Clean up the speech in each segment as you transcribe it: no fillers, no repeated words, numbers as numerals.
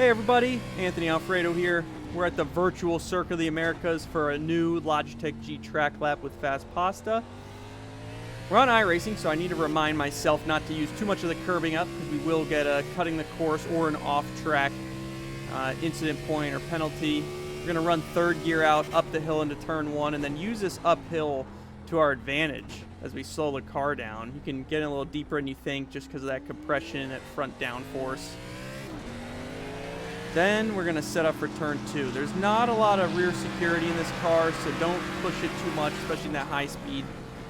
Hey everybody, Anthony Alfredo here. We're at the virtual Circuit of the Americas for a new Logitech G track lap with Fast Pasta. We're on iRacing, so I need to remind myself not to use too much of the curbing up because we will get a cutting the course or an off-track incident point or penalty. We're going to run third gear out up the hill into turn one and then use this uphill to our advantage as we slow the car down. You can get in a little deeper than you think just because of that compression at front downforce. Then we're going to set up for turn two. There's not a lot of rear security in this car, so don't push it too much, especially in that high-speed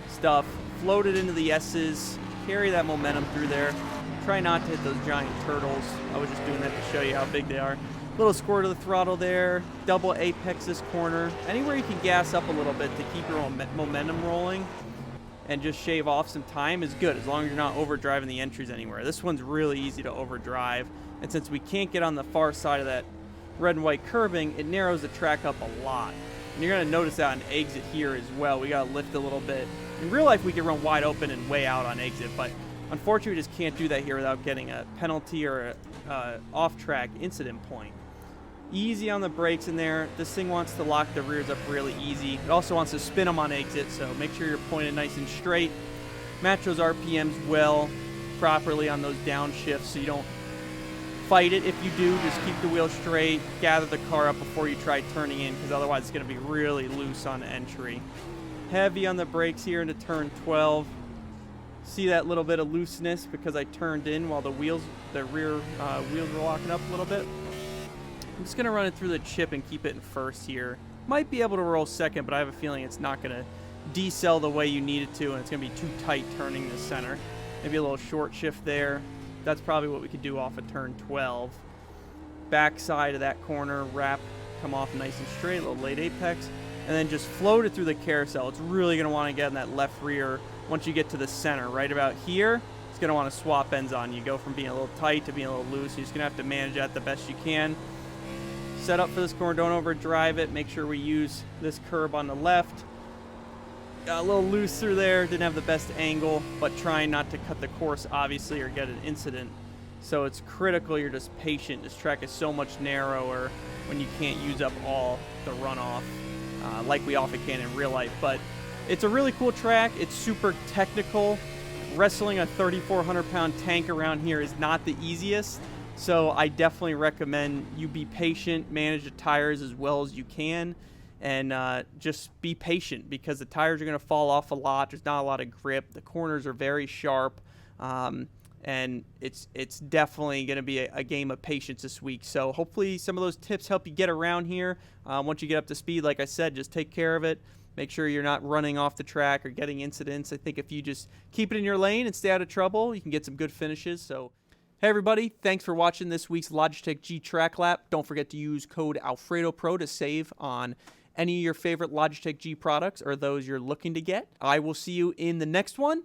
stuff. Float it into the S's, carry that momentum through there. Try not to hit those giant turtles. I was just doing that to show you how big they are. Little squirt of the throttle there, double apex this corner. Anywhere you can gas up a little bit to keep your momentum rolling and just shave off some time is good, as long as you're not overdriving the entries anywhere. This one's really easy to overdrive, and since we can't get on the far side of that red and white curbing, it narrows the track up a lot. And you're going to notice that on exit here as well. We got to lift a little bit. In real life, we can run wide open and way out on exit, but unfortunately, we just can't do that here without getting a penalty or a off-track incident point. Easy on the brakes in there. This thing wants to lock the rears up really easy. It also wants to spin them on exit, so make sure you're pointed nice and straight. Match those RPMs well, properly on those downshifts so you don't fight it. If you do, just keep the wheel straight, gather the car up before you try turning in, because otherwise it's going to be really loose on entry. Heavy on the brakes here into turn 12. See that little bit of looseness because I turned in while the rear wheels were locking up a little bit. I'm just going to run it through the chip and keep it in first here. Might be able to roll second, but I have a feeling it's not going to decel the way you need it to, and it's going to be too tight turning the center. Maybe a little short shift there. That's probably what we could do off of turn 12. Back side of that corner, wrap, come off nice and straight, a little late apex, and then just float it through the carousel. It's really going to want to get in that left rear once you get to the center. Right about here, it's going to want to swap ends on you. Go from being a little tight to being a little loose. You're just going to have to manage that the best you can. Set up for this corner, don't overdrive it. Make sure we use this curb on the left. Got a little loose through there, didn't have the best angle, but trying not to cut the course, obviously, or get an incident. So it's critical you're just patient. This track is so much narrower when you can't use up all the runoff like we often can in real life. But it's a really cool track. It's super technical. Wrestling a 3,400-pound tank around here is not the easiest. So I definitely recommend you be patient, manage the tires as well as you can, and just be patient because the tires are going to fall off a lot. There's not a lot of grip. The corners are very sharp, and it's definitely going to be a game of patience this week. So hopefully some of those tips help you get around here. Once you get up to speed, like I said, just take care of it. Make sure you're not running off the track or getting incidents. I think if you just keep it in your lane and stay out of trouble, you can get some good finishes. So, hey everybody, thanks for watching this week's Logitech G Track Lap. Don't forget to use code ALFREDOPRO to save on any of your favorite Logitech G products or those you're looking to get. I will see you in the next one.